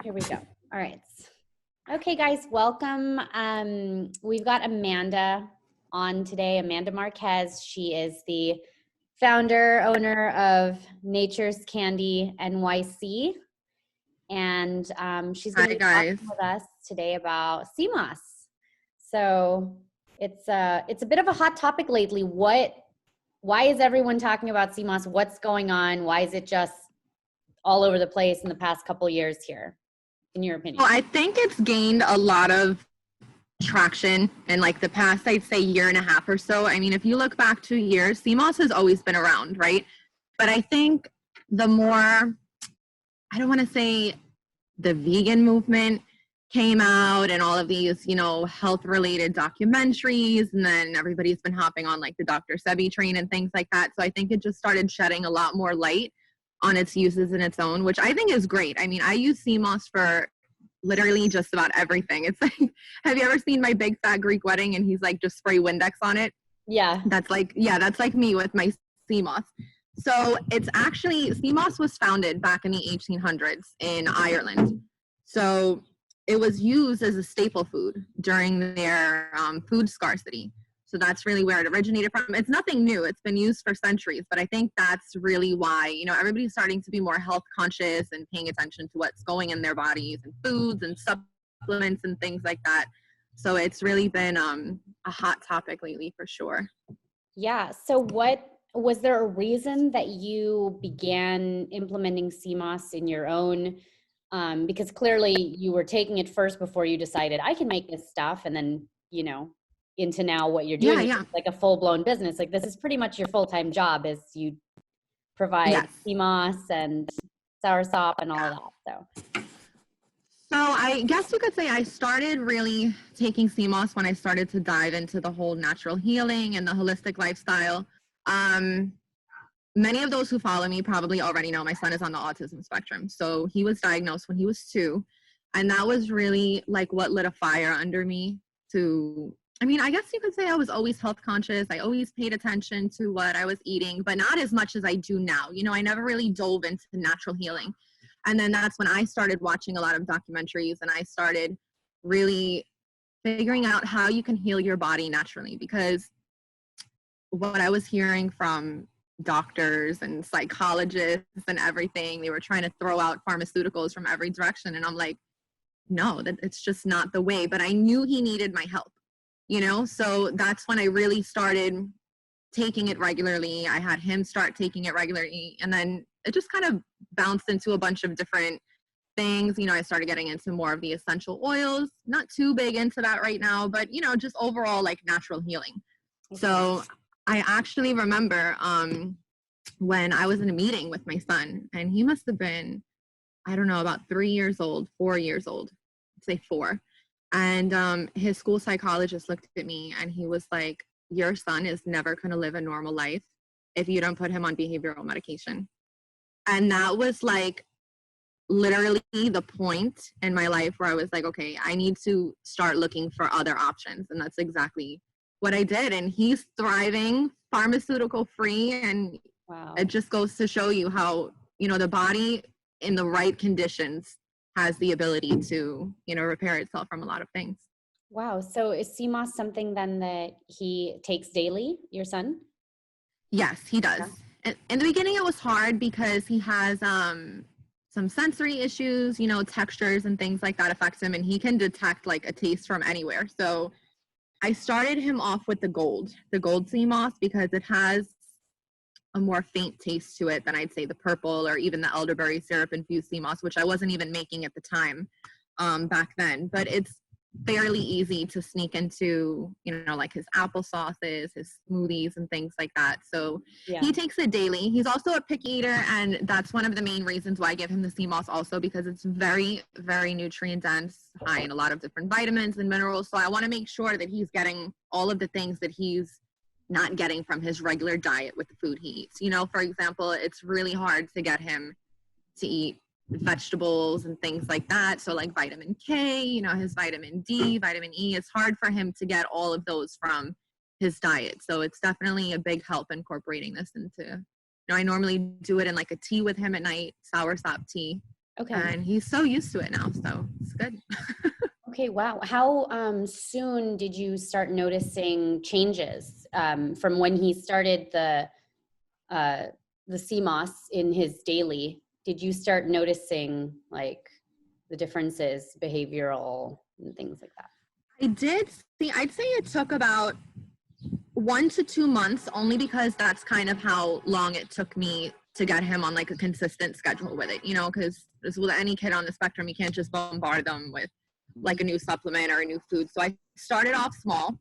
Here we go. All right. Okay, guys, welcome. We've got Amanda on today, Amanda Marquez. She is the founder, owner of Nature's Candy NYC. And she's going Hi to be guys. talking with us today about CMOS. So it's a bit of a hot topic lately. Why is everyone talking about CMOS? What's going on? Why is it just all over the place in the past couple years here, in your opinion? Well, I think it's gained a lot of traction in like the past, I'd say, year and a half or so. I mean, if you look back 2 years, CMOS has always been around, right? But I think the more, I don't want to say the vegan movement came out and all of these, health related documentaries, and then everybody's been hopping on like the Dr. Sebi train and things like that. So I think it just started shedding a lot more light on its uses in its own, which I think is great. I mean, I use CMOS for literally just about everything. It's like, have you ever seen My Big Fat Greek Wedding and he's like, just spray Windex on it? Yeah. That's like me with my CMOS. So it's actually, CMOS was founded back in the 1800s in Ireland. So it was used as a staple food during their food scarcity. So that's really where it originated from. It's nothing new. It's been used for centuries, but I think that's really why, everybody's starting to be more health conscious and paying attention to what's going in their bodies and foods and supplements and things like that. So it's really been a hot topic lately for sure. Yeah. So was there a reason that you began implementing CMOS in your own? Because clearly you were taking it first before you decided I can make this stuff, and then, into now what you're doing, Yeah. is like a full-blown business. Like, this is pretty much your full-time job, is you provide Yes. CMOS and soursop and all of that. So I guess you could say I started really taking CMOS when I started to dive into the whole natural healing and the holistic lifestyle. Many of those who follow me probably already know my son is on the autism spectrum. So he was diagnosed when he was 2. And that was really like what lit a fire under me I guess you could say I was always health conscious. I always paid attention to what I was eating, but not as much as I do now. I never really dove into natural healing. And then that's when I started watching a lot of documentaries and I started really figuring out how you can heal your body naturally, because what I was hearing from doctors and psychologists and everything, they were trying to throw out pharmaceuticals from every direction. And I'm like, no, it's just not the way. But I knew he needed my help, so that's when I really started taking it regularly. I had him start taking it regularly. And then it just kind of bounced into a bunch of different things. I started getting into more of the essential oils, not too big into that right now, but, just overall like natural healing. Okay. So I actually remember when I was in a meeting with my son, and he must have been, I don't know, about 3 years old, 4 years old, I'd say 4. And his school psychologist looked at me and he was like, your son is never going to live a normal life if you don't put him on behavioral medication. And that was like literally the point in my life where I was like, okay, I need to start looking for other options. And that's exactly what I did. And he's thriving, pharmaceutical free. And wow. It just goes to show you how, the body in the right conditions has the ability to, repair itself from a lot of things. Wow. So is CMOS something then that he takes daily, your son? Yes, he does. Yeah. In the beginning, it was hard because he has some sensory issues, textures and things like that affects him, and he can detect like a taste from anywhere. So I started him off with the gold CMOS, because it has a more faint taste to it than I'd say the purple or even the elderberry syrup infused CMOS, which I wasn't even making at the time back then. But it's fairly easy to sneak into, like his applesauces, his smoothies and things like that. So yeah. He takes it daily. He's also a picky eater, and that's one of the main reasons why I give him the CMOS also, because it's very, very nutrient dense, high in a lot of different vitamins and minerals. So I want to make sure that he's getting all of the things that he's not getting from his regular diet with the food he eats. For example, it's really hard to get him to eat vegetables and things like that. So like vitamin K, his vitamin D, vitamin E, it's hard for him to get all of those from his diet. So it's definitely a big help incorporating this into, I normally do it in like a tea with him at night, soursop tea. Okay. And he's so used to it now, so it's good. Okay, wow. How soon did you start noticing changes from when he started the CMOS in his daily? Did you start noticing like the differences, behavioral and things like that? I did see, I'd say it took about 1 to 2 months, only because that's kind of how long it took me to get him on like a consistent schedule with it, because with any kid on the spectrum, you can't just bombard them with like a new supplement or a new food. So I started off small,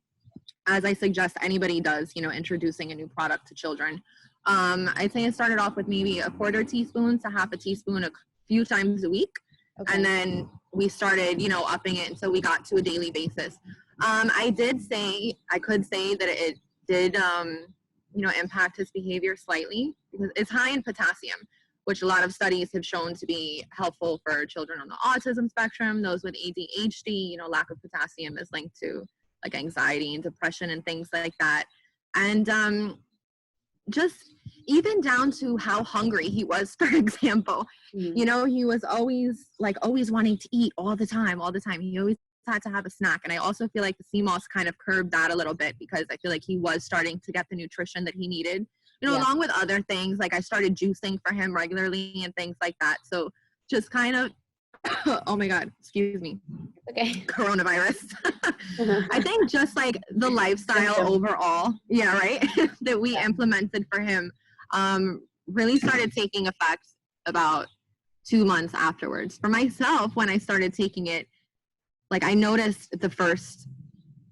as I suggest anybody does, introducing a new product to children. I'd say I started off with maybe a quarter teaspoon to half a teaspoon a few times a week. Okay. And then we started, upping it until we got to a daily basis. I could say that it did, impact his behavior slightly, because it's high in potassium, which a lot of studies have shown to be helpful for children on the autism spectrum, those with ADHD. Lack of potassium is linked to like anxiety and depression and things like that. And just even down to how hungry he was, for example. Mm-hmm. He was always wanting to eat all the time. He always had to have a snack. And I also feel like the CMOS kind of curbed that a little bit, because I feel like he was starting to get the nutrition that he needed, along with other things. Like I started juicing for him regularly and things like that. So just kind of, oh my God, excuse me. Okay. Coronavirus. I think just like the lifestyle overall, that we implemented for him really started taking effect about 2 months afterwards. For myself, when I started taking it, like I noticed the first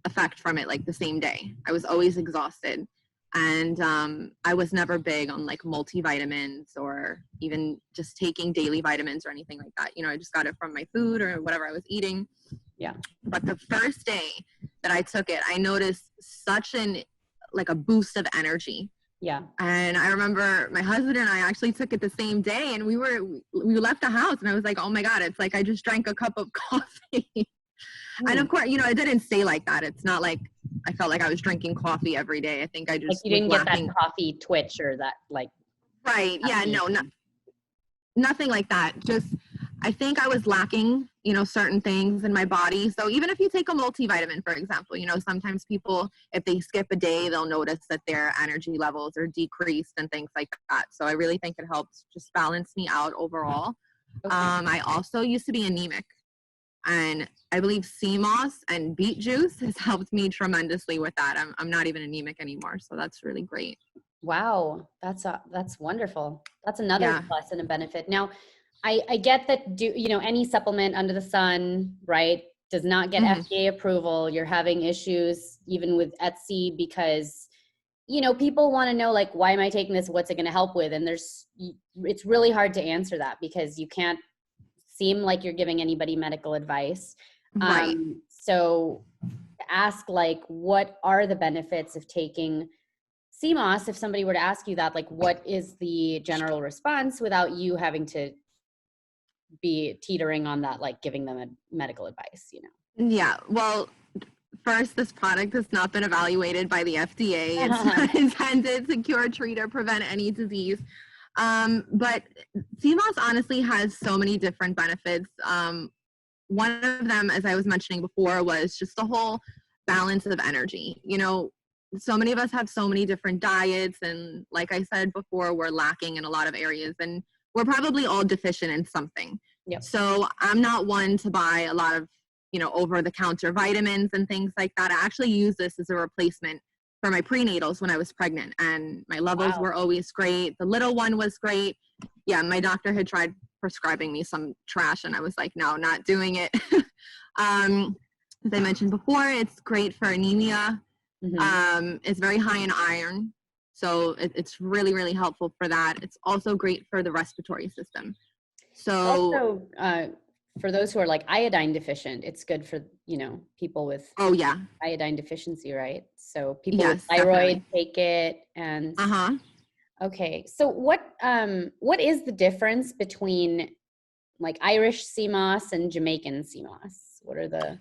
effect from it like the same day. I was always exhausted. And I was never big on like multivitamins or even just taking daily vitamins or anything like that. I just got it from my food or whatever I was eating. Yeah. But the first day that I took it, I noticed such a boost of energy. Yeah. And I remember my husband and I actually took it the same day, and we left the house, and I was like, oh my God, it's like I just drank a cup of coffee. And of course, it didn't stay like that. It's not like I felt like I was drinking coffee every day. I think I just like you didn't get that coffee twitch or that like. Right. Yeah. No. Nothing like that. Just I think I was lacking, certain things in my body. So even if you take a multivitamin, for example, sometimes people, if they skip a day, they'll notice that their energy levels are decreased and things like that. So I really think it helps just balance me out overall. Okay. I also used to be anemic. And I believe CMOS and beet juice has helped me tremendously with that. I'm not even anemic anymore, so that's really great. Wow, that's wonderful. That's another plus and a benefit. Now, I get that any supplement under the sun, right, does not get FDA approval. You're having issues even with Etsy because people want to know, like, why am I taking this? What's it going to help with? And it's really hard to answer that because you can't seem like you're giving anybody medical advice. Right. So ask like, what are the benefits of taking CMOS? If somebody were to ask you that, like, what is the general response without you having to be teetering on that, like giving them a medical advice, Yeah. Well, first, this product has not been evaluated by the FDA. It's not intended to cure, treat, or prevent any disease. But CMOS honestly has so many different benefits. One of them, as I was mentioning before, was just the whole balance of energy. So many of us have so many different diets, and like I said before, we're lacking in a lot of areas, and we're probably all deficient in something. Yep. So I'm not one to buy a lot of, over-the-counter vitamins and things like that. I actually use this as a replacement for my prenatals when I was pregnant, and my levels were always great. The little one was great. Yeah, my doctor had tried prescribing me some trash, and I was like, no, not doing it. As I mentioned before, it's great for anemia. Mm-hmm. It's very high in iron, so it's really, really helpful for that. It's also great for the respiratory system. So also, for those who are like iodine deficient, it's good for, people with iodine deficiency, right? So people with thyroid take it and okay. So what is the difference between like Irish CMOS and Jamaican CMOS? What are the...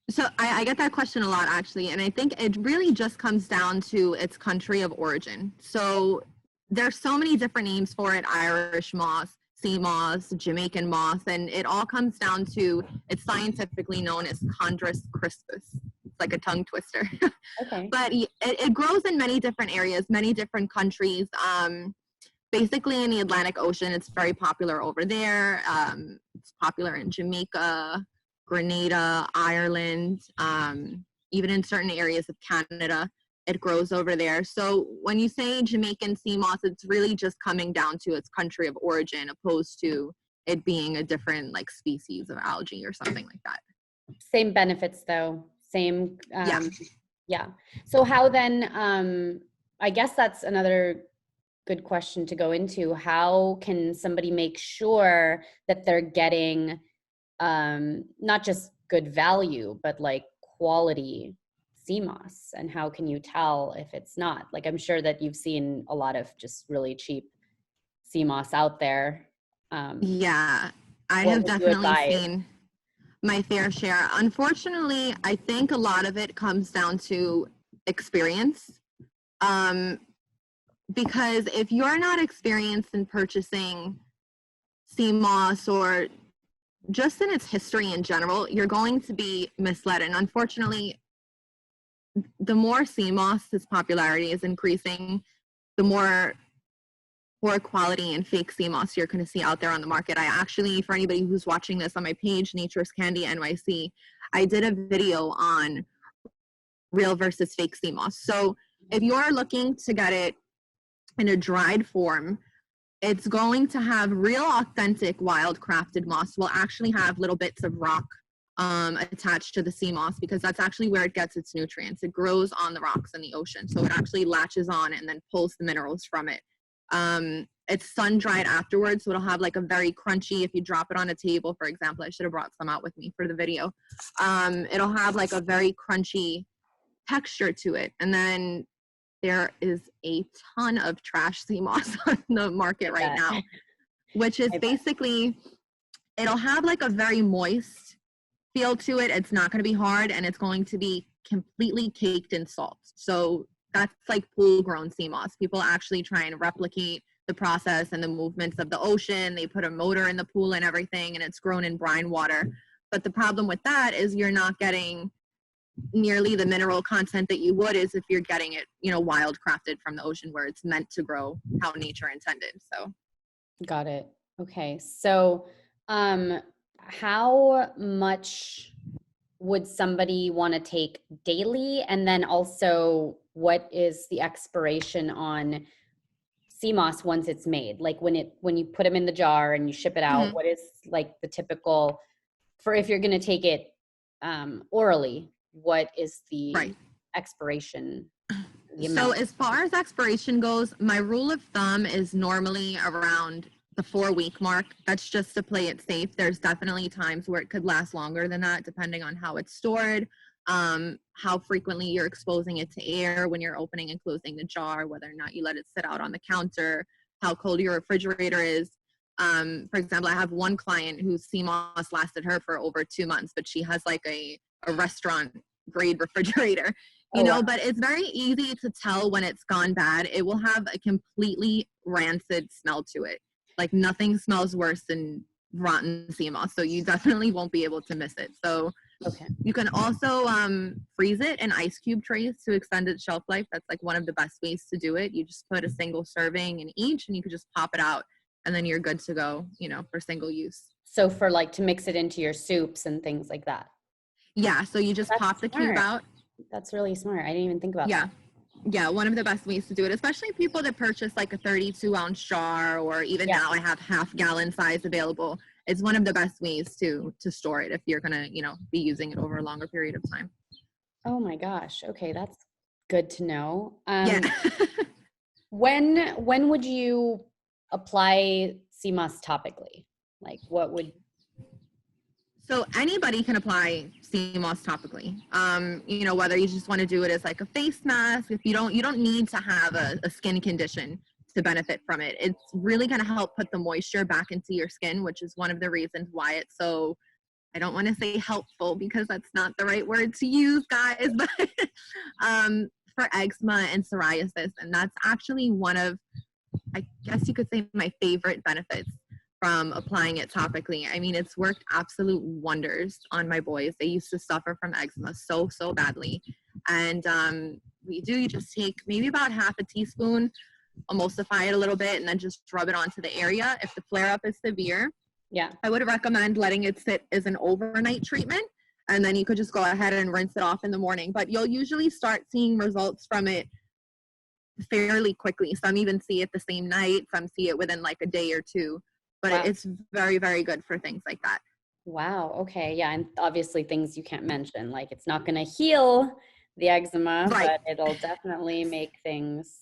So I get that question a lot, actually, and I think it really just comes down to its country of origin. So there's so many different names for it: Irish moss, sea moss, Jamaican moss, and it all comes down to, it's scientifically known as Chondrus crispus. It's like a tongue twister. Okay. But it grows in many different areas, many different countries. Basically in the Atlantic Ocean, it's very popular over there. It's popular in Jamaica, Grenada, Ireland, even in certain areas of Canada, it grows over there. So when you say Jamaican sea moss, it's really just coming down to its country of origin, opposed to it being a different like species of algae or something like that. Same benefits though. Same. Yeah. Yeah. So how then, I guess that's another good question to go into. How can somebody make sure that they're getting not just good value, but like quality sea moss? And how can you tell if it's not? Like, I'm sure that you've seen a lot of just really cheap sea moss out there. Yeah, I What have would you definitely advise? seen my fair share. Unfortunately, I think a lot of it comes down to experience. Because if you're not experienced in purchasing sea moss or just in its history in general, you're going to be misled. And unfortunately, the more sea moss's popularity is increasing, the more poor quality and fake sea moss you're going to see out there on the market. I actually, for anybody who's watching this on my page, Nature's Candy NYC, I did a video on real versus fake sea moss. So if you're looking to get it in a dried form, it's going to have real authentic wild crafted moss. Will actually have little bits of rock attached to the sea moss, because that's actually where it gets its nutrients. It grows on the rocks in the ocean, so it actually latches on and then pulls the minerals from it. It's sun dried afterwards, so it'll have like a very crunchy, if you drop it on a table, for example, I should have brought some out with me for the video. It'll have like a very crunchy texture to it. And then there is a ton of trash sea moss on the market right now, which is basically, it'll have like a very moist feel to it. It's not going to be hard, and it's going to be completely caked in salt. So that's like pool grown sea moss. People actually try and replicate the process and the movements of the ocean. They put a motor in the pool and everything, and it's grown in brine water. But the problem with that is you're not getting nearly the mineral content that you would is if you're getting it, you know, wild crafted from the ocean, where it's meant to grow how nature intended. So Got it. Okay. So, how much would somebody want to take daily? And then also, what is the expiration on sea moss once it's made? Like when you put them in the jar and you ship it out, what is like the typical for if you're going to take it orally? What is the expiration? So as far as expiration goes, my rule of thumb is normally around the 4-week mark. That's just to play it safe. There's definitely times where it could last longer than that, depending on how it's stored, how frequently you're exposing it to air when you're opening and closing the jar, whether or not you let it sit out on the counter, how cold your refrigerator is. For example, I have one client whose sea moss lasted her for over 2 months, but she has like a restaurant grade refrigerator, you know, but it's very easy to tell when it's gone bad. It will have a completely rancid smell to it. Like nothing smells worse than rotten sea moss. So you definitely won't be able to miss it. So you can also freeze it in ice cube trays to extend its shelf life. That's like one of the best ways to do it. You just put a single serving in each and you can just pop it out and then you're good to go, you know, for single use. So for like to mix it into your soups and things like that. Yeah, so you just pop the cube out. That's really smart. I didn't even think about that. Yeah, one of the best ways to do it, especially people that purchase like a 32-ounce jar, or even now I have half-gallon size available. It's one of the best ways to store it if you're gonna, you know, be using it over a longer period of time. Oh my gosh. Okay, that's good to know. Yeah. When would you apply sea moss topically? Like what would? So anybody can apply sea moss topically. You know, whether you just want to do it as like a face mask, if you don't need to have a skin condition to benefit from it. It's really going to help put the moisture back into your skin, which is one of the reasons why it's so, I don't want to say helpful because that's not the right word to use, guys, but for eczema and psoriasis. And that's actually one of, I guess you could say, my favorite benefits from applying it topically. I mean, it's worked absolute wonders on my boys. They used to suffer from eczema so badly. And you just take maybe about half a teaspoon, emulsify it a little bit, and then just rub it onto the area. If the flare-up is severe, I would recommend letting it sit as an overnight treatment, and then you could just go ahead and rinse it off in the morning. But you'll usually start seeing results from it fairly quickly. Some even see it the same night, some see it within like a day or two. But it's very, very good for things like that. Wow. Okay. Yeah. And obviously things you can't mention, like it's not going to heal the eczema, but it'll definitely make things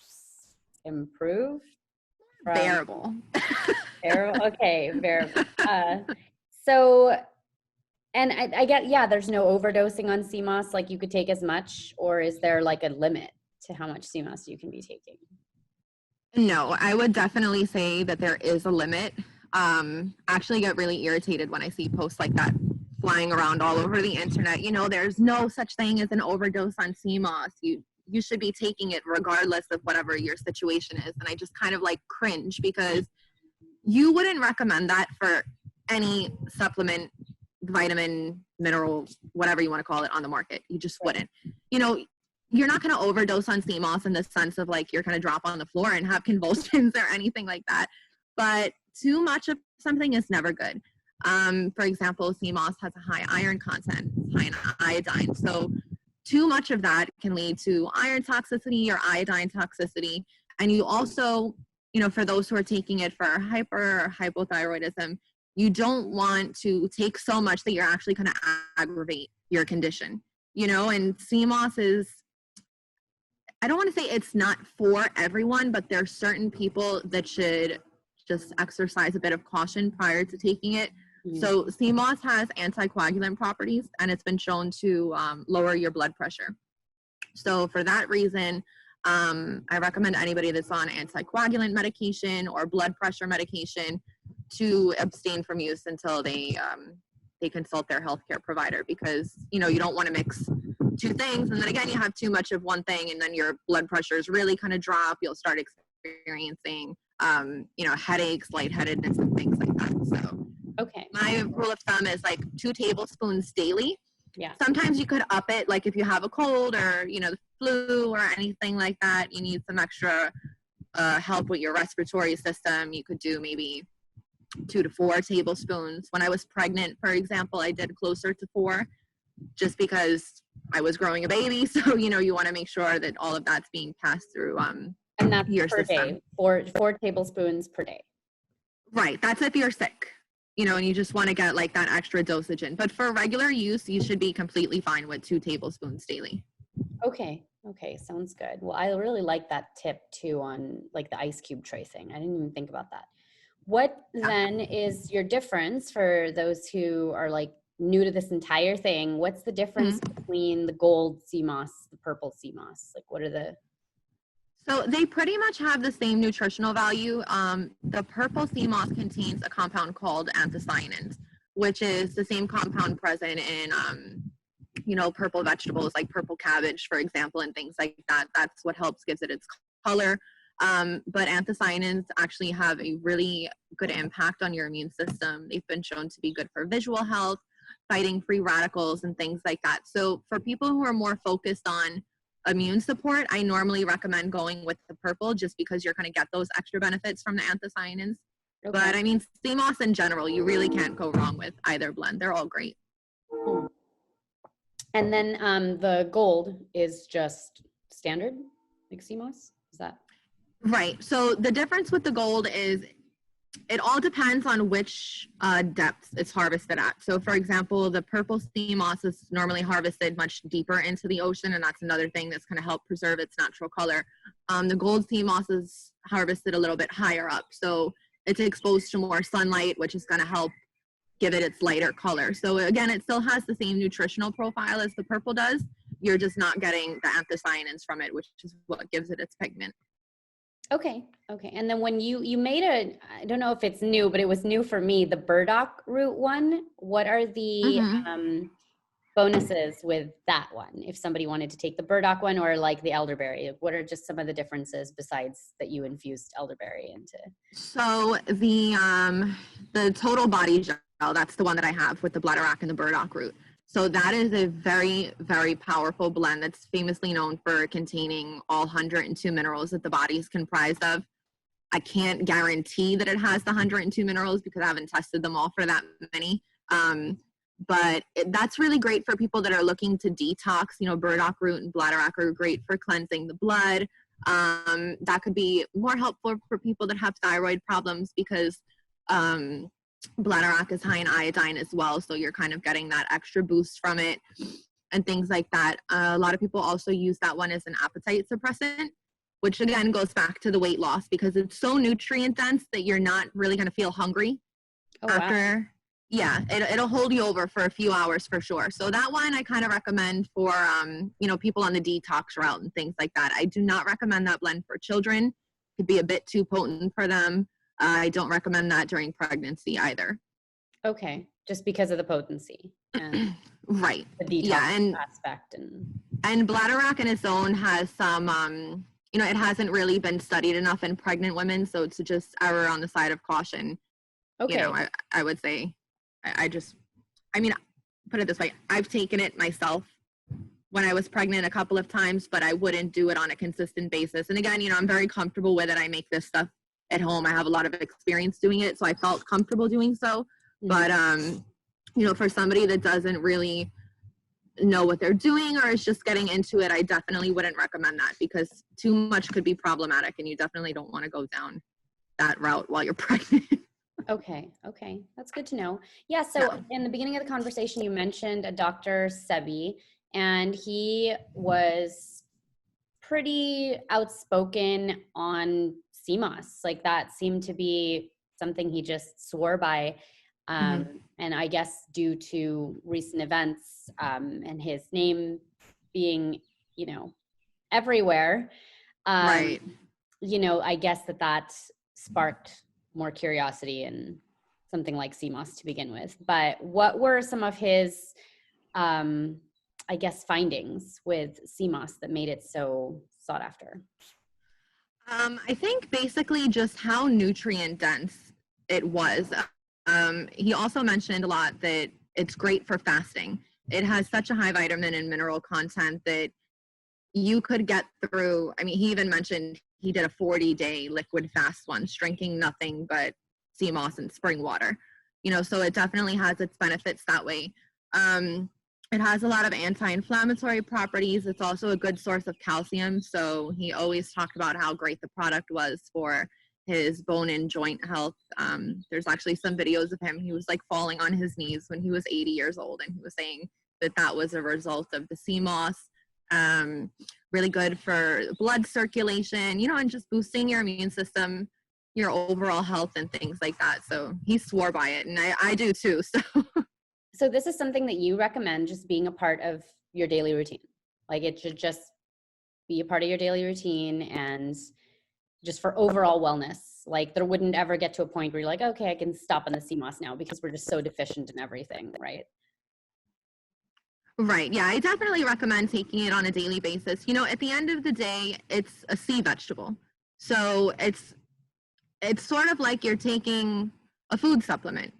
improve. Bearable. Okay. Bearable. So, and I get, there's no overdosing on CMOS. Like you could take as much, or is there like a limit to how much CMOS you can be taking? No, I would definitely say that there is a limit. Actually get really irritated when I see posts like that flying around all over the internet. You know, there's no such thing as an overdose on CMOS. You should be taking it regardless of whatever your situation is. And I just kind of like cringe, because you wouldn't recommend that for any supplement, vitamin, mineral, whatever you want to call it, on the market. You just wouldn't. You know, you're not going to overdose on CMOS in the sense of like you're going to drop on the floor and have convulsions or anything like that. But too much of something is never good. For example, CMOS has a high iron content, high in iodine. So too much of that can lead to iron toxicity or iodine toxicity. And you also, you know, for those who are taking it for hyper or hypothyroidism, you don't want to take so much that you're actually going to aggravate your condition, you know. And CMOS is, I don't want to say it's not for everyone, but there are certain people that should just exercise a bit of caution prior to taking it. So CMOS has anticoagulant properties, and it's been shown to lower your blood pressure. So for that reason, I recommend anybody that's on anticoagulant medication or blood pressure medication to abstain from use until they consult their healthcare provider, because, you know, you don't want to mix two things, and then again you have too much of one thing, and then your blood pressures really kind of drop. You'll start experiencing you know, headaches, lightheadedness, and things like that. So my rule of thumb is like 2 tablespoons daily. Sometimes you could up it, like if you have a cold or, you know, the flu or anything like that, you need some extra help with your respiratory system, you could do maybe 2 to 4 tablespoons. When I was pregnant, for example, I did closer to 4, just because I was growing a baby. So, you know, you want to make sure that all of that's being passed through and that's your per system. Day, 4 tablespoons per day. Right. That's if you're sick, you know, and you just want to get like that extra dosage in. But for regular use, you should be completely fine with 2 tablespoons daily. Okay. Sounds good. Well, I really like that tip too on like the ice cube tracing. I didn't even think about that. What then is your difference for those who are like new to this entire thing? What's the difference between the gold CMOS, the purple CMOS? Like what are the... So they pretty much have the same nutritional value. The purple CMOS contains a compound called anthocyanins, which is the same compound present in, you know, purple vegetables like purple cabbage, for example, and things like that. That's what gives it its color. But anthocyanins actually have a really good impact on your immune system. They've been shown to be good for visual health, fighting free radicals, and things like that. So for people who are more focused on immune support, I normally recommend going with the purple, just because you're going to get those extra benefits from the anthocyanins. But I mean, CMOS in general, you really can't go wrong with either blend. They're all great. And then the gold is just standard, like CMOS? Is that? Right. So the difference with the gold is it all depends on which depth it's harvested at. So for example, the purple CMOS is normally harvested much deeper into the ocean, and that's another thing that's going to help preserve its natural color. The gold CMOS is harvested a little bit higher up, so it's exposed to more sunlight, which is going to help give it its lighter color. So again, it still has the same nutritional profile as the purple does. You're just not getting the anthocyanins from it, which is what gives it its pigment. Okay. And then when you made I don't know if it's new, but it was new for me, the burdock root one. What are the bonuses with that one if somebody wanted to take the burdock one or like the elderberry? What are just some of the differences besides that you infused elderberry into? So the total body gel, that's the one that I have with the bladderwrack and the burdock root. So that is a very, very powerful blend that's famously known for containing all 102 minerals that the body is comprised of. I can't guarantee that it has the 102 minerals because I haven't tested them all for that many. But that's really great for people that are looking to detox. You know, burdock root and bladderwrack are great for cleansing the blood. That could be more helpful for people that have thyroid problems because bladderwrack is high in iodine as well, so you're kind of getting that extra boost from it and things like that. A lot of people also use that one as an appetite suppressant, which again goes back to the weight loss because it's so nutrient dense that you're not really going to feel hungry after. Wow. Yeah, it'll hold you over for a few hours for sure. So that one I kind of recommend for you know, people on the detox route and things like that. I do not recommend that blend for children. It could be a bit too potent for them. I don't recommend that during pregnancy either. Okay, just because of the potency. And right. The detox aspect. And bladderwrack in its own has some, you know, it hasn't really been studied enough in pregnant women, so it's just error on the side of caution. Okay. You know, I would say, I mean, put it this way, I've taken it myself when I was pregnant a couple of times, but I wouldn't do it on a consistent basis. And again, you know, I'm very comfortable with it. I make this stuff at home. I have a lot of experience doing it, so I felt comfortable doing so. Mm-hmm. But, you know, for somebody that doesn't really know what they're doing or is just getting into it, I definitely wouldn't recommend that because too much could be problematic and you definitely don't want to go down that route while you're pregnant. Okay. That's good to know. Yeah, so in the beginning of the conversation, you mentioned a Dr. Sebi, and he was pretty outspoken on CMOS. Like that seemed to be something he just swore by. And I guess due to recent events and his name being, you know, everywhere, right. You know, I guess that sparked more curiosity in something like CMOS to begin with. But what were some of his, I guess, findings with CMOS that made it so sought after? I think basically just how nutrient dense it was. He also mentioned a lot that it's great for fasting. It has such a high vitamin and mineral content that you could get through. I mean, he even mentioned he did a 40-day liquid fast once, drinking nothing but sea moss and spring water. You know, so it definitely has its benefits that way. It has a lot of anti-inflammatory properties. It's also a good source of calcium. So he always talked about how great the product was for his bone and joint health. There's actually some videos of him. He was like falling on his knees when he was 80 years old. And he was saying that was a result of the sea moss. Really good for blood circulation, you know, and just boosting your immune system, your overall health and things like that. So he swore by it, and I do too. So this is something that you recommend just being a part of your daily routine. Like it should just be a part of your daily routine and just for overall wellness. Like there wouldn't ever get to a point where you're like, okay, I can stop on the CMOS now because we're just so deficient in everything, right? Right. Yeah, I definitely recommend taking it on a daily basis. You know, at the end of the day, it's a sea vegetable. So it's sort of like you're taking a food supplement.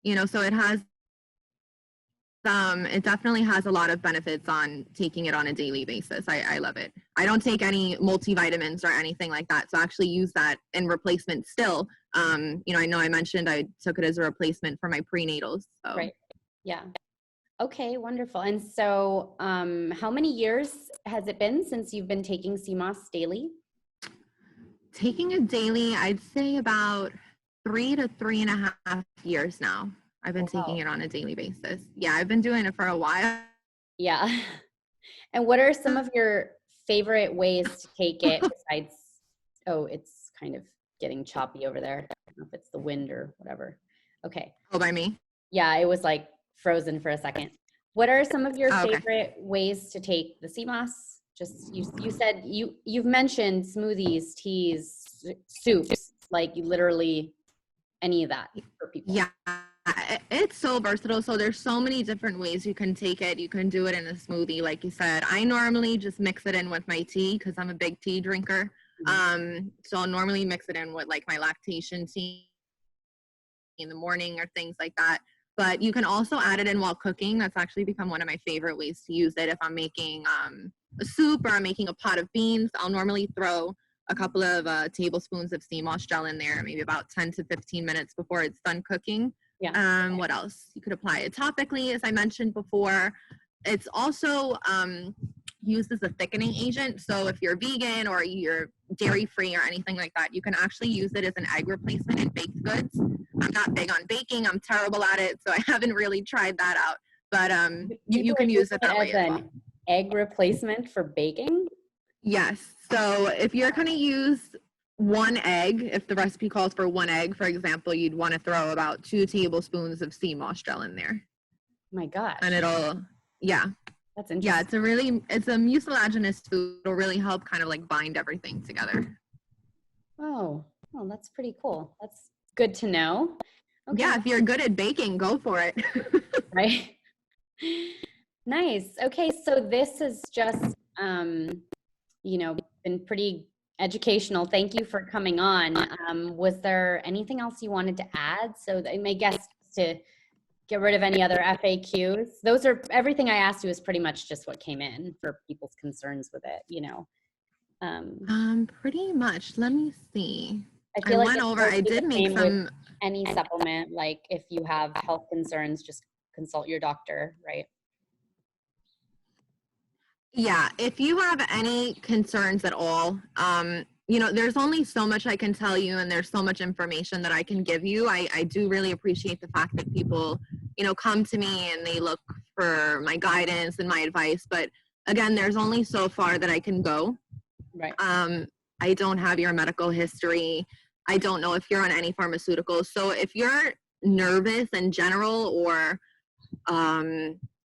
You know, so it definitely has a lot of benefits on taking it on a daily basis. I love it. I don't take any multivitamins or anything like that. So I actually use that in replacement still. You know I mentioned I took it as a replacement for my prenatals. So. Right. Yeah. Okay, wonderful. And so how many years has it been since you've been taking CMOS daily? Taking it daily, I'd say about 3 to 3.5 years now. I've been taking it on a daily basis. Yeah, I've been doing it for a while. Yeah. And what are some of your favorite ways to take it besides, oh, it's kind of getting choppy over there. I don't know if it's the wind or whatever. Okay. Oh, by me? Yeah, it was like frozen for a second. What are some of your favorite ways to take the CMOS? Just you said you've mentioned smoothies, teas, soups, like literally any of that for people. Yeah. It's so versatile. So there's so many different ways you can take it. You can do it in a smoothie, like you said. I normally just mix it in with my tea because I'm a big tea drinker. So I'll normally mix it in with like my lactation tea in the morning or things like that. But you can also add it in while cooking. That's actually become one of my favorite ways to use it. If I'm making a soup or I'm making a pot of beans, I'll normally throw a couple of tablespoons of sea moss gel in there, maybe about 10 to 15 minutes before it's done cooking. Yeah. What else? You could apply it topically, as I mentioned before. It's also used as a thickening agent. So if you're vegan or you're dairy free or anything like that, you can actually use it as an egg replacement in baked goods. I'm not big on baking. I'm terrible at it, so I haven't really tried that out. But you can use it that way as well. Egg replacement for baking? Yes. So if you're going to use one egg, if the recipe calls for one egg, for example, you'd want to throw about 2 tablespoons of sea moss gel in there. Oh my gosh. And it'll, yeah. That's interesting. Yeah, it's a mucilaginous food. It'll really help kind of like bind everything together. Oh, well, that's pretty cool. That's good to know. Okay. Yeah, if you're good at baking, go for it. Right. Nice. Okay, so this is just, been pretty educational. Thank you for coming on. Was there anything else you wanted to add? So I guess to get rid of any other FAQs. Those are, everything I asked you is pretty much just what came in for people's concerns with it, Pretty much. Let me see. I feel I did make some. Any supplement, like if you have health concerns, just consult your doctor, right? Yeah, if you have any concerns at all, there's only so much I can tell you and there's so much information that I can give you. I do really appreciate the fact that people, come to me and they look for my guidance and my advice. But again, there's only so far that I can go. Right. I don't have your medical history. I don't know if you're on any pharmaceuticals. So if you're nervous in general or,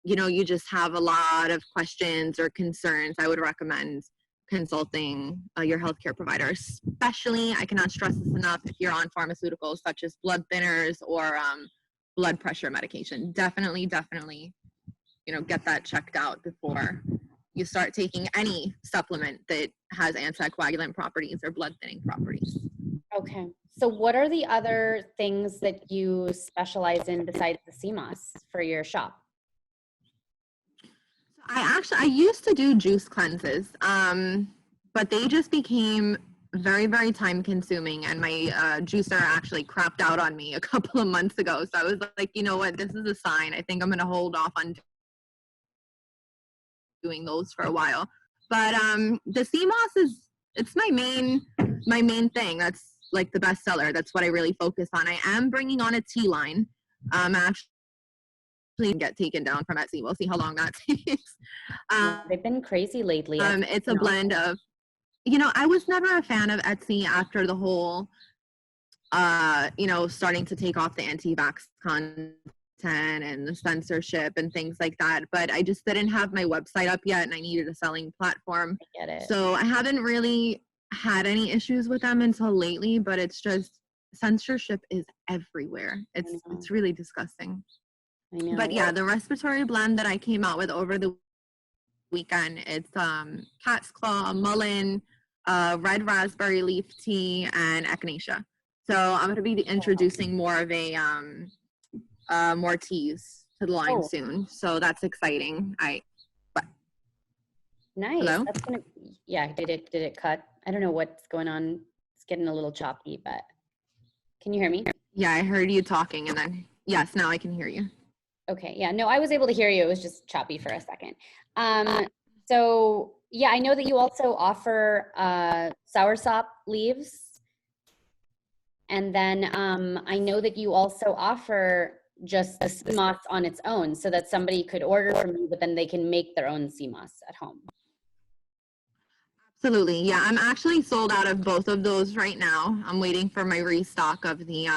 you just have a lot of questions or concerns, I would recommend consulting your healthcare provider, especially, I cannot stress this enough, if you're on pharmaceuticals such as blood thinners or blood pressure medication. Definitely, get that checked out before you start taking any supplement that has anticoagulant properties or blood thinning properties. Okay. So what are the other things that you specialize in besides the sea moss for your shop? I used to do juice cleanses, but they just became very, very time consuming, and my juicer actually crapped out on me a couple of months ago. So I was like, you know what, this is a sign. I think I'm going to hold off on doing those for a while. But the sea moss it's my main thing. That's like the best seller. That's what I really focus on. I am bringing on a tea line. Actually get taken down from Etsy. We'll see how long that takes. They've been crazy lately. It's a blend of, I was never a fan of Etsy after the whole, starting to take off the anti-vax content and the censorship and things like that. But I just didn't have my website up yet and I needed a selling platform. I get it. So I haven't really had any issues with them until lately, but it's just censorship is everywhere. It's really disgusting. I know. But yeah, the respiratory blend that I came out with over the weekend, it's cat's claw, mullein, red raspberry leaf tea, and echinacea. So I'm going to be introducing more of a more teas to the line soon. So that's exciting. Nice. Hello? Did it cut? I don't know what's going on. It's getting a little choppy, but can you hear me? Yeah, I heard you talking and then, yes, now I can hear you. Okay. Yeah, no, I was able to hear you. It was just choppy for a second. So yeah, I know that you also offer soursop leaves. And then I know that you also offer just the sea moss on its own so that somebody could order from you, but then they can make their own sea moss at home. Absolutely. Yeah, I'm actually sold out of both of those right now. I'm waiting for my restock of the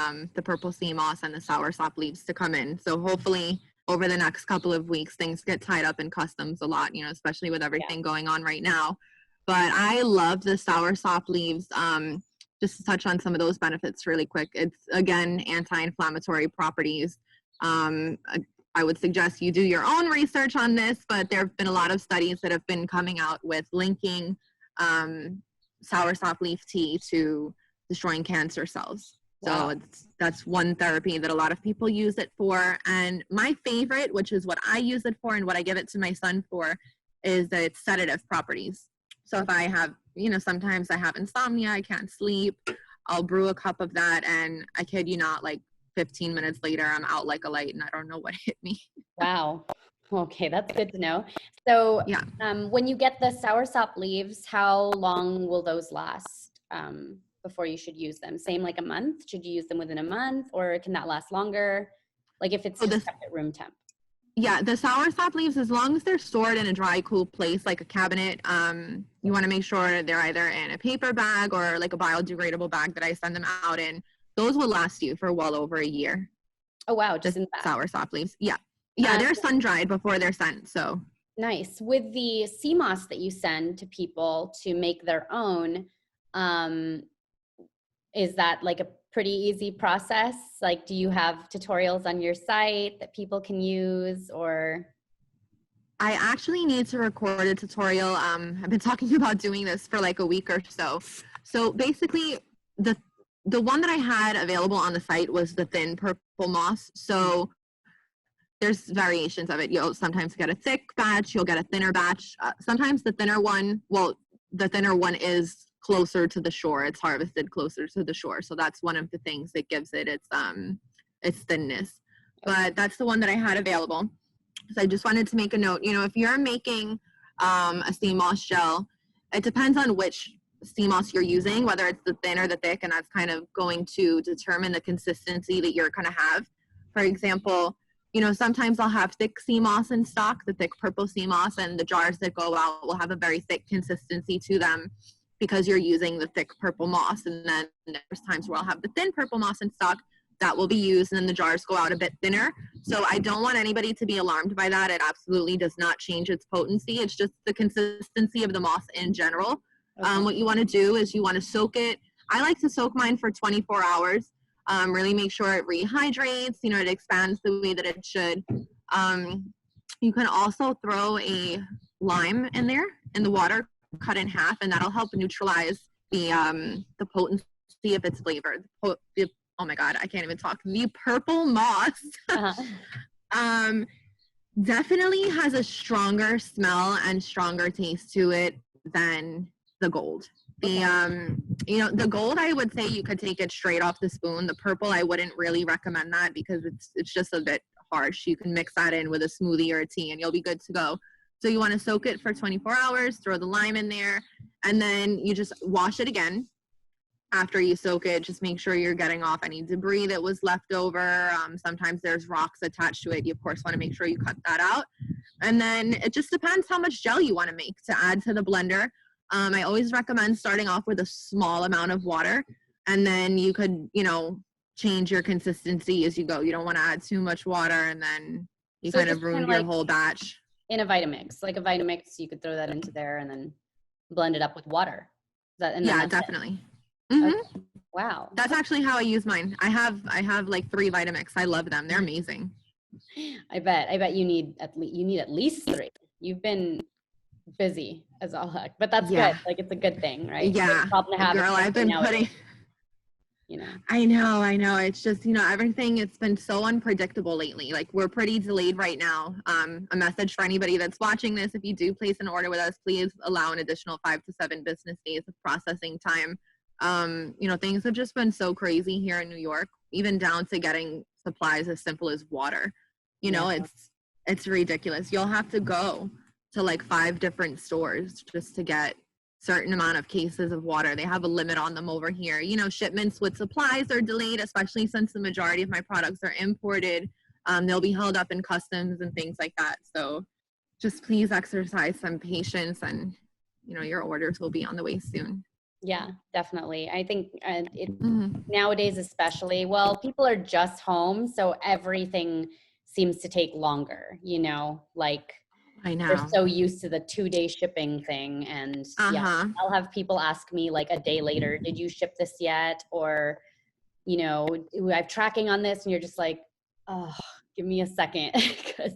purple sea moss and the soursop leaves to come in. So hopefully over the next couple of weeks, things get tied up in customs a lot, especially with everything going on right now. But I love the soursop leaves. Just to touch on some of those benefits really quick. It's, again, anti-inflammatory properties. I would suggest you do your own research on this, but there have been a lot of studies that have been coming out with linking soursop leaf tea to destroying cancer cells. Wow. So that's one therapy that a lot of people use it for. And my favorite, which is what I use it for and what I give it to my son for, is that it's sedative properties. So if I have, sometimes I have insomnia, I can't sleep, I'll brew a cup of that, and I kid you not, like 15 minutes later, I'm out like a light and I don't know what hit me. Wow. Okay, that's good to know. So Yeah. When you get the soursop leaves, how long will those last before you should use them? Same like a month? Should you use them within a month, or can that last longer? Like if it's just kept at room temp? Yeah, the soursop leaves, as long as they're stored in a dry, cool place like a cabinet, you want to make sure they're either in a paper bag or like a biodegradable bag that I send them out in. Those will last you for well over a year. Oh, wow. Just in the bag. Soursop leaves. Yeah. Yeah, they're sun-dried before they're sent, so. Nice. With the sea moss that you send to people to make their own, is that like a pretty easy process? Like, do you have tutorials on your site that people can use, or? I actually need to record a tutorial. I've been talking about doing this for like a week or so. So basically, the one that I had available on the site was the thin purple moss. So there's variations of it. You'll sometimes get a thick batch, you'll get a thinner batch. Sometimes the thinner one is closer to the shore. It's harvested closer to the shore. So that's one of the things that gives it its thinness. But that's the one that I had available. So I just wanted to make a note. If you're making a sea moss gel, it depends on which sea moss you're using, whether it's the thin or the thick, and that's kind of going to determine the consistency that you're going to have. For example, sometimes I'll have thick sea moss in stock, the thick purple sea moss, and the jars that go out will have a very thick consistency to them because you're using the thick purple moss. And then there's times where I'll have the thin purple moss in stock that will be used, and then the jars go out a bit thinner. So I don't want anybody to be alarmed by that. It absolutely does not change its potency. It's just the consistency of the moss in general. Okay. What you want to do is you want to soak it. I like to soak mine for 24 hours. Really make sure it rehydrates, it expands the way that it should. You can also throw a lime in there in the water, cut in half, and that'll help neutralize the potency of its flavor. Oh my God, I can't even talk. The purple moss definitely has a stronger smell and stronger taste to it than the gold. The gold, I would say you could take it straight off the spoon. The purple, I wouldn't really recommend that because it's just a bit harsh. You can mix that in with a smoothie or a tea and you'll be good to go. So you want to soak it for 24 hours, throw the lime in there, and then you just wash it again. After you soak it, just make sure you're getting off any debris that was left over. Sometimes there's rocks attached to it. You, of course, want to make sure you cut that out. And then it just depends how much gel you want to make to add to the blender. I always recommend starting off with a small amount of water, and then you could, change your consistency as you go. You don't want to add too much water, and then you kind of ruin your whole batch. In a Vitamix, like a Vitamix, you could throw that into there and then blend it up with water. Yeah, definitely. Mm-hmm. Okay. Wow. That's actually how I use mine. I have like 3 Vitamix. I love them. They're amazing. I bet you need at least 3. You've been busy as all heck, but that's good. Like, it's a good thing, right? Yeah. Problem to have. Girl, I've been putting, I know. It's just, everything, it's been so unpredictable lately. Like, we're pretty delayed right now. A message for anybody that's watching this: if you do place an order with us, please allow an additional 5 to 7 business days of processing time. Things have just been so crazy here in New York, even down to getting supplies as simple as water. It's ridiculous. You'll have to go to like 5 different stores just to get certain amount of cases of water. They have a limit on them over here. Shipments with supplies are delayed, especially since the majority of my products are imported. They'll be held up in customs and things like that. So just please exercise some patience, and your orders will be on the way soon. Yeah, definitely. I think nowadays especially, people are just home, so everything seems to take longer, like I know. They're so used to the 2-day shipping thing. And I'll have people ask me like a day later, did you ship this yet? Or, do I have tracking on this? And you're just like, oh, give me a second. 'Cause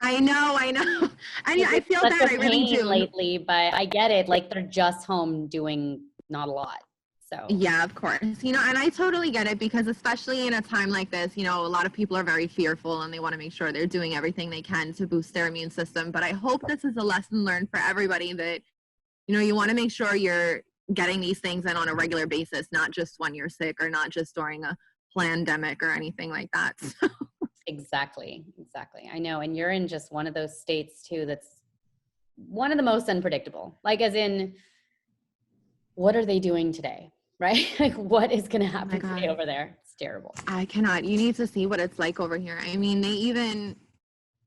I know. And yeah, I it's feel such that. a I really pain do. lately, but I get it. Like they're just home doing not a lot. So Yeah, of course. And I totally get it because especially in a time like this, a lot of people are very fearful and they want to make sure they're doing everything they can to boost their immune system. But I hope this is a lesson learned for everybody that, you want to make sure you're getting these things in on a regular basis, not just when you're sick or not just during a pandemic or anything like that. So. exactly. I know. And you're in just one of those states too that's one of the most unpredictable. Like as in, what are they doing today? Right? Like what is going to Oh my happen today God. over there? It's terrible. I cannot. You need to see what it's like over here. I mean,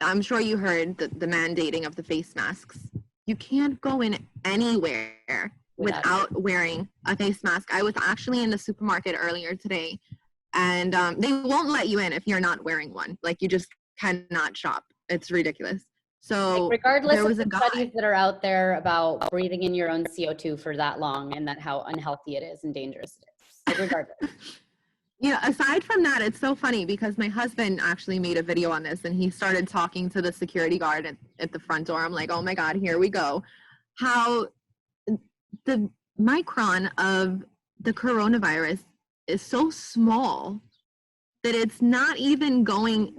I'm sure you heard the mandating of the face masks. You can't go in anywhere without wearing a face mask. I was actually in the supermarket earlier today, and they won't let you in if you're not wearing one. Like, you just cannot shop. It's ridiculous. So like regardless there was of a the guy. studies that are out there about breathing in your own CO2 for that long and that how unhealthy it is and dangerous it is. Like regardless. Aside from that, it's so funny because my husband actually made a video on this and he started talking to the security guard at the front door. I'm like, oh my God, here we go. How the micron of the coronavirus is so small that it's not even an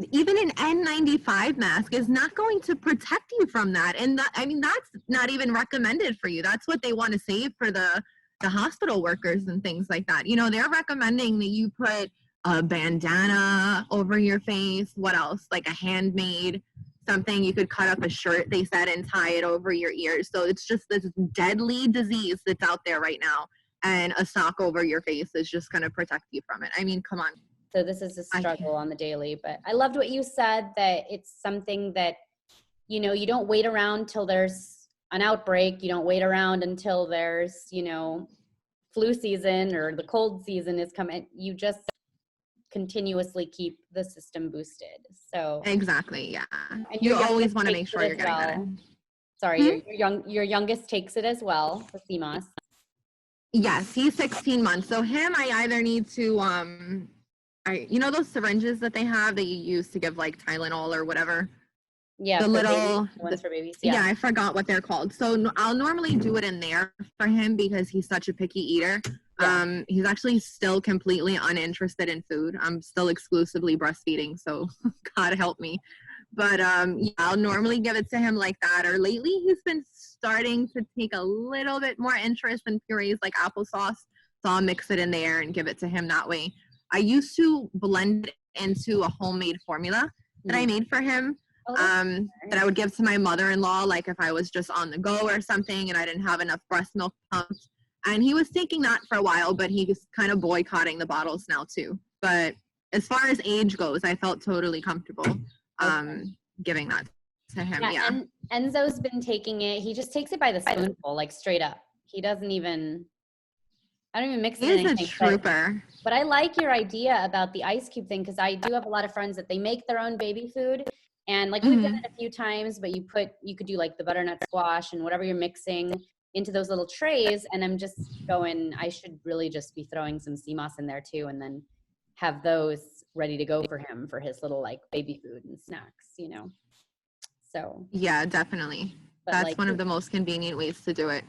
N95 mask is not going to protect you from that. And that's not even recommended for you. That's what they want to save for the hospital workers and things like that. They're recommending that you put a bandana over your face. What else? Like a handmade something. You could cut up a shirt, they said, and tie it over your ears. So it's just this deadly disease that's out there right now. And a sock over your face is just going to protect you from it. I mean, come on. So this is a struggle on the daily, but I loved what you said, that it's something that, you don't wait around till there's an outbreak. You don't wait around until there's, flu season or the cold season is coming. You just continuously keep the system boosted. So exactly. Yeah. and You always want to make sure you're getting that in. Sorry, your youngest takes it as well, the CMOS. Yes, he's 16 months. So him, I either need to those syringes that they have that you use to give like Tylenol or whatever. Yeah, the ones for babies. Yeah, I forgot what they're called. So I'll normally do it in there for him because he's such a picky eater. Yeah. He's actually still completely uninterested in food. I'm still exclusively breastfeeding, so God help me. But I'll normally give it to him like that. Or lately, he's been starting to take a little bit more interest in purees like applesauce. So I'll mix it in there and give it to him that way. I used to blend it into a homemade formula that I made for him. That I would give to my mother-in-law, like if I was just on the go or something and I didn't have enough breast milk pumped. And he was taking that for a while, but he's kind of boycotting the bottles now too. But as far as age goes, I felt totally comfortable giving that to him. Yeah. And Enzo's been taking it. He just takes it by the spoonful, like straight up. He doesn't even, I don't even mix it in anything. He's a trooper. But I like your idea about the ice cube thing, because I do have a lot of friends that they make their own baby food. And like we've done it a few times, but you could do like the butternut squash and whatever you're mixing into those little trays. And I'm just going, I should really just be throwing some CMOS in there too, and then have those ready to go for him for his little like baby food and snacks, So yeah, definitely. That's one of the most convenient ways to do it.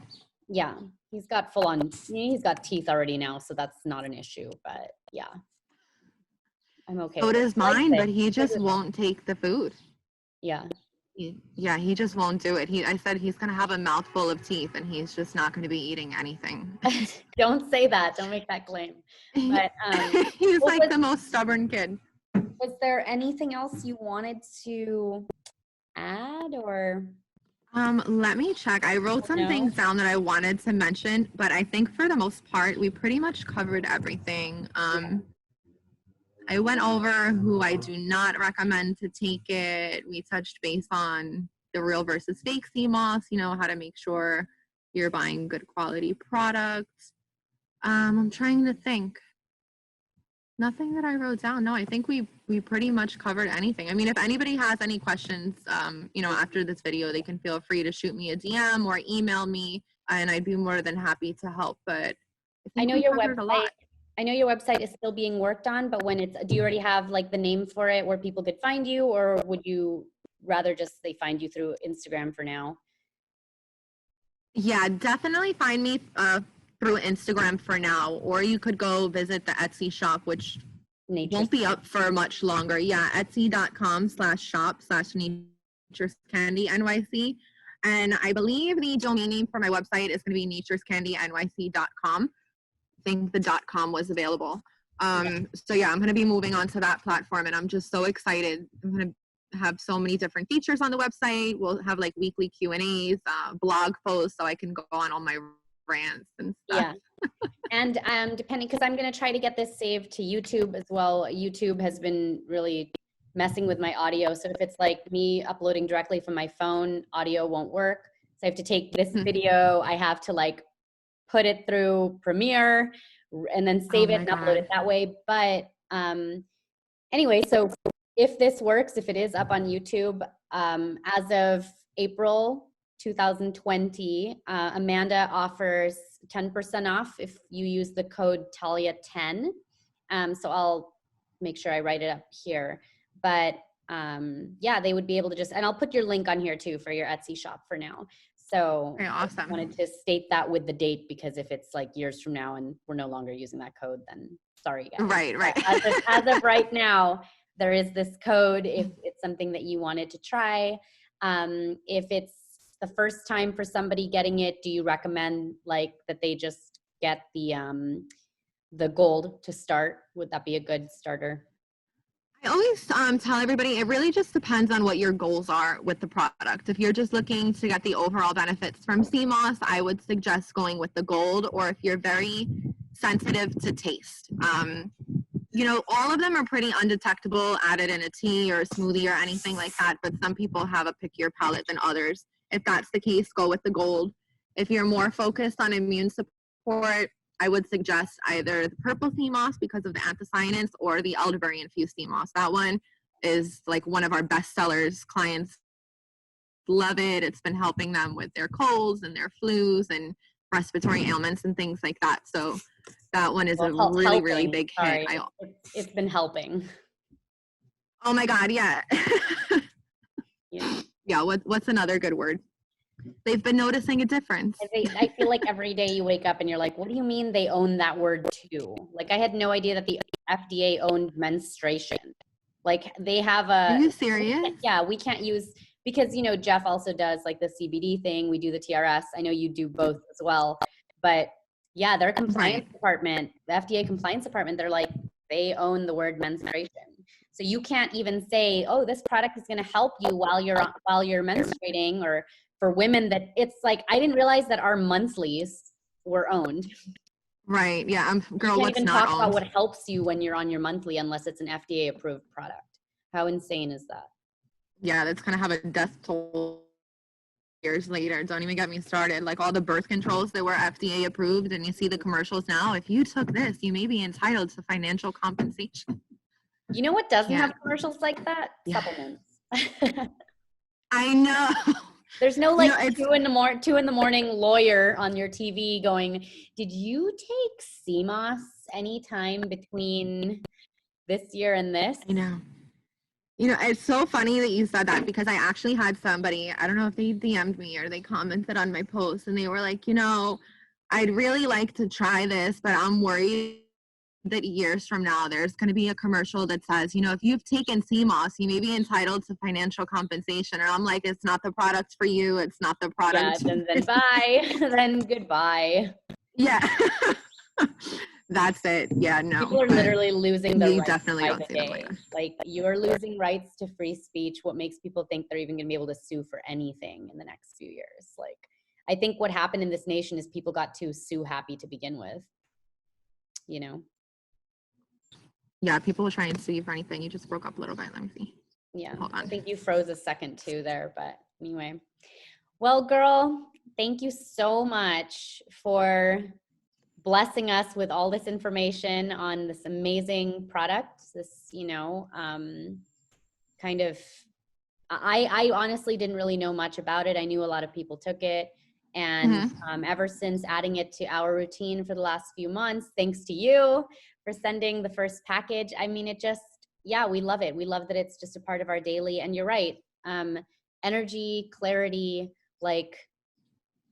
Yeah, he's got full on. He's got teeth already now, so that's not an issue. But yeah, I'm okay. So does mine, but he just won't take the food. Yeah. He just won't do it. I said he's gonna have a mouthful of teeth, and he's just not gonna be eating anything. Don't say that. Don't make that claim. But he's like the most stubborn kid. Was there anything else you wanted to add, or? Let me check. I wrote some things down that I wanted to mention, but I think for the most part, we pretty much covered everything. I went over who I do not recommend to take it. We touched base on the real versus fake CMOS, how to make sure you're buying good quality products. I'm trying to think. Nothing that I wrote down. No, I think we pretty much covered anything. I mean, if anybody has any questions, after this video, they can feel free to shoot me a DM or email me, and I'd be more than happy to help. But I know your website. I know your website is still being worked on, but when it's, do you already have like the name for it where people could find you, or would you rather just they find you through Instagram for now? Yeah, definitely find me through Instagram for now, or you could go visit the Etsy shop, which Nature's won't be up for much longer. Yeah, etsy.com/shop/Nature's Candy NYC. And I believe the domain name for my website is going to be naturescandynyc.com. I think the .com was available. So yeah, I'm going to be moving on to that platform, and I'm just so excited. I'm going to have so many different features on the website. We'll have like weekly Q&As, blog posts, so I can go on all my rants and stuff. Yeah. And depending, because I'm going to try to get this saved to YouTube as well. YouTube has been really messing with my audio. So if it's like me uploading directly from my phone, audio won't work. So I have to take this video, I have to like put it through Premiere and then save it and upload it that way. But anyway, so if this works, if it is up on YouTube, as of April 2020, Amanda offers 10% off if you use the code Talia10. So I'll make sure I write it up here. But yeah, they would be able to just, and I'll put your link on here too for your Etsy shop for now. So Okay, awesome. I wanted to state that with the date, because if it's like years from now and we're no longer using that code, then sorry guys. Right. As of right now, there is this code if it's something that you wanted to try. If it's the first time for somebody getting it, do you recommend like that they just get the gold to start? Would that be a good starter? I always tell everybody it really just depends on what your goals are with the product. If you're just looking to get the overall benefits from sea moss, I would suggest going with the gold. Or if you're very sensitive to taste, you know, all of them are pretty undetectable added in a tea or a smoothie or anything like that, but some people have a pickier palate than others. If that's the case, go with the gold. If you're more focused on immune support, I would suggest either the purple sea moss because of the anthocyanins, or the elderberry infused sea moss. That one is like one of our best sellers. Clients love it. It's been helping them with their colds and their flus and respiratory ailments and things like that. So that one is a really big hit. It's been helping. Oh my God, yeah. Yeah. Yeah, what's another good word? They've been noticing a difference. I feel like every day you wake up and you're like, what do you mean they own that word too? Like I had no idea that the FDA owned menstruation. Like they have a— Are you serious? Yeah, we can't use, because you know Jeff also does like the CBD thing. We do the TRS. I know you do both as well. But yeah, their compliance department, the FDA compliance department, they're like, they own the word menstruation. So you can't even say, oh, this product is going to help you while you're menstruating, or for women that it's like, I didn't realize that our monthlies were owned. Right. Yeah. Girl, you can't what's even not talk owned? about what helps you when you're on your monthly unless it's an FDA approved product. How insane is that? Yeah, that's gonna have a death toll years later. Don't even get me started. Like all the birth controls that were FDA approved, and you see the commercials now. If you took this, you may be entitled to financial compensation. You know what doesn't have commercials like that? Yeah. Supplements. I know. There's no like 2 in the morning lawyer on your TV going, did you take sea moss anytime between this year and this? I know. You know, it's so funny that you said that, because I actually had somebody, I don't know if they DM'd me or they commented on my post, and they were like, you know, I'd really like to try this, but I'm worried that years from now there's going to be a commercial that says, you know, if you've taken sea moss, you may be entitled to financial compensation. And I'm like, it's not the product for you. It's not the product. Yeah, then bye. Then goodbye. Yeah. That's it. Yeah, no. People are literally losing their rights definitely by don't the see day. Like you're losing rights to free speech. What makes people think they're even going to be able to sue for anything in the next few years? Like, I think what happened in this nation is people got too sue happy to begin with. You know? Yeah, people will try and sue you for anything. You just broke up a little bit. Let me see. Yeah. Hold on. I think you froze a second too there, but anyway. Well, girl, thank you so much for blessing us with all this information on this amazing product. This, you know, kind of, I honestly didn't really know much about it. I knew a lot of people took it. And ever since adding it to our routine for the last few months, thanks to you for sending the first package. I mean, it just, yeah, we love it. We love that it's just a part of our daily. And you're right. Energy, clarity, like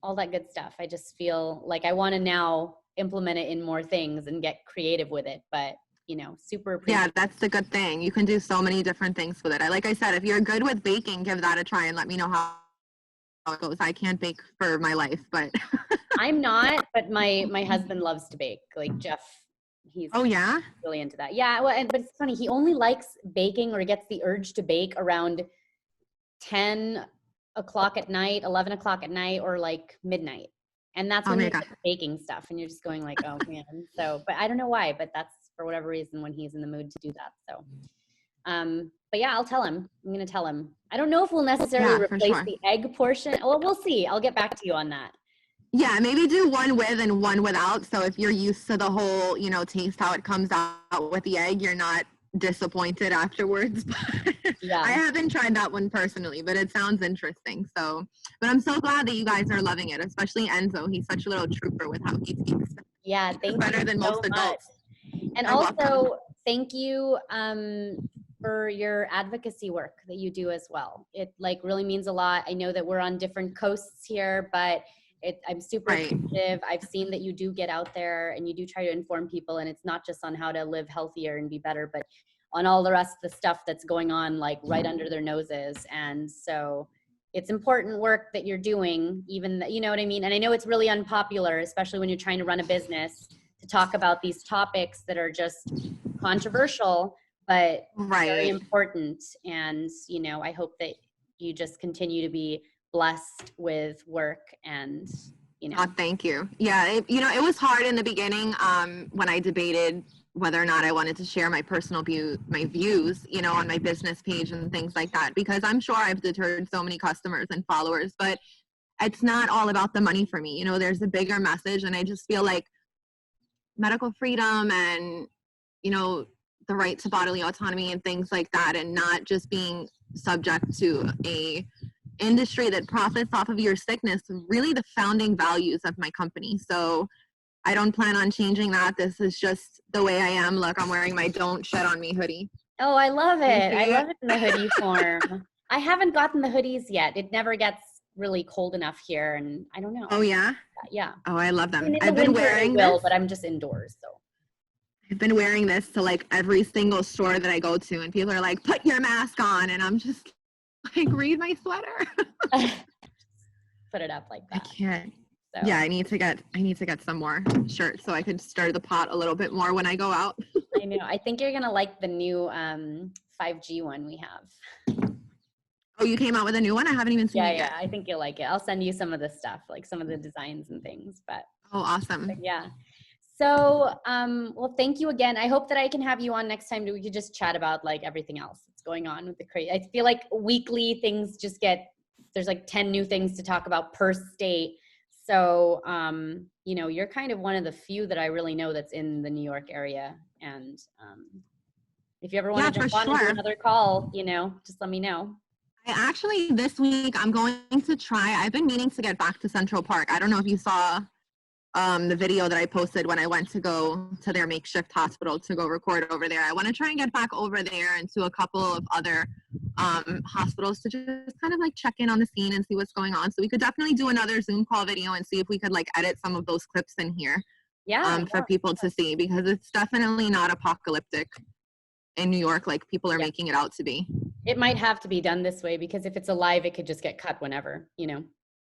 all that good stuff. I just feel like I want to now implement it in more things and get creative with it. But, you know, super appreciative. Yeah, that's the good thing. You can do so many different things with it. Like I said, if you're good with baking, give that a try and let me know how it goes. I can't bake for my life, but I'm not, but my husband loves to bake. Like Jeff, he's oh yeah, really into that. Yeah, well, but it's funny. He only likes baking or gets the urge to bake around 10 o'clock at night, 11 o'clock at night, or like midnight. And that's when he's baking stuff. And you're just going like, oh man. So, but I don't know why, but that's for whatever reason when he's in the mood to do that. So, but yeah, I'll tell him. I'm going to tell him. I don't know if we'll necessarily replace the egg portion. Well, we'll see. I'll get back to you on that. Yeah, maybe do one with and one without. So if you're used to the whole, you know, taste how it comes out with the egg, you're not disappointed afterwards. Yeah. I haven't tried that one personally, but it sounds interesting. So, but I'm so glad that you guys are loving it, especially Enzo. He's such a little trooper with how he speaks. Yeah, thank you. Better than most adults. And also, thank you for your advocacy work that you do as well. It like really means a lot. I know that we're on different coasts here, but I'm super appreciative. I've seen that you do get out there and you do try to inform people, and it's not just on how to live healthier and be better, but on all the rest of the stuff that's going on like right under their noses. And so it's important work that you're doing, even you know what I mean? And I know it's really unpopular, especially when you're trying to run a business, to talk about these topics that are just controversial, but very important. And, you know, I hope that you just continue to be blessed with work and, you know. Oh, thank you. Yeah, you know, it was hard in the beginning when I debated whether or not I wanted to share my personal my views, you know, on my business page and things like that, because I'm sure I've deterred so many customers and followers, but it's not all about the money for me. You know, there's a bigger message, and I just feel like medical freedom and, you know, the right to bodily autonomy and things like that, and not just being subject to a industry that profits off of your sickness, really the founding values of my company. So I don't plan on changing that. This is just the way I am. Look, I'm wearing my Don't Shed on Me hoodie. Oh, I love it. I love it in the hoodie form. I haven't gotten the hoodies yet. It never gets really cold enough here, and I don't know. Oh yeah? Yeah. Oh, I love them. I mean, I've been wearing this, but I'm just indoors, so. I've been wearing this to like every single store that I go to, and people are like, put your mask on, and I'm just like, read my sweater. Put it up like that. I can't. So. Yeah, I need to get some more shirts so I could stir the pot a little bit more when I go out. I know. I think you're gonna like the new 5G one we have. Oh, you came out with a new one? I haven't even seen it yet. Yeah, I think you'll like it. I'll send you some of the stuff, like some of the designs and things. But oh, awesome. But yeah. So, well, thank you again. I hope that I can have you on next time. We could just chat about like everything else that's going on with the crazy. I feel like weekly things just there's like 10 new things to talk about per state. So, you know, you're kind of one of the few that I really know that's in the New York area. And if you ever want to jump on and do another call, you know, just let me know. Actually, this week I'm going to try. I've been meaning to get back to Central Park. I don't know if you saw the video that I posted when I went to go to their makeshift hospital to go record over there. I want to try and get back over there and to a couple of other hospitals to just kind of like check in on the scene and see what's going on. So we could definitely do another Zoom call video and see if we could like edit some of those clips in here for people to see, because it's definitely not apocalyptic in New York like people are making it out to be. It might have to be done this way, because if it's alive, it could just get cut whenever, you know.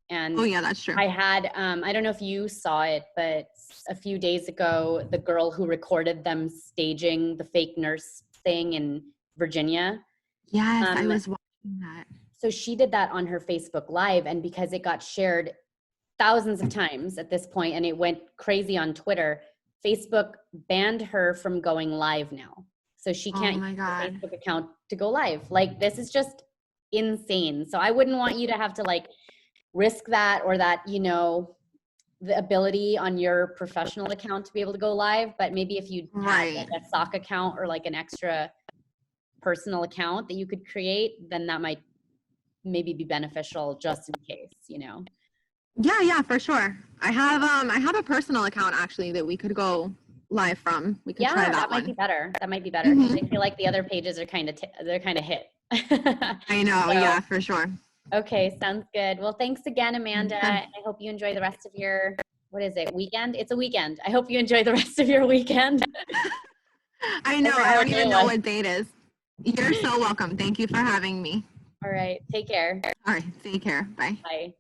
And oh yeah, that's true. I had, I don't know if you saw it, but a few days ago, the girl who recorded them staging the fake nurse thing in Virginia. Yes, I was watching that. So she did that on her Facebook Live, and because it got shared thousands of times at this point, and it went crazy on Twitter, Facebook banned her from going live now. So she can't use her Facebook account to go live. Like, this is just insane. So I wouldn't want you to have to like risk that, or that, you know, the ability on your professional account to be able to go live. But maybe if you had like a sock account or like an extra personal account that you could create, then that might maybe be beneficial just in case, you know. Yeah, for sure. I have a personal account actually that we could go live from. We could try Yeah, that that might be one. better. That might be better because I Hmm. feel like the other pages are kind of they're kind of hit. I know, So, yeah, for sure. okay, sounds good. Well, thanks again, Amanda. Okay. I hope you enjoy the rest of your, what is it, weekend? It's a weekend. I hope you enjoy the rest of your weekend. I know, Whatever I don't day it even know was. what date is. You're so welcome. Thank you for having me. All right, take care. All right, take care. Bye. Bye.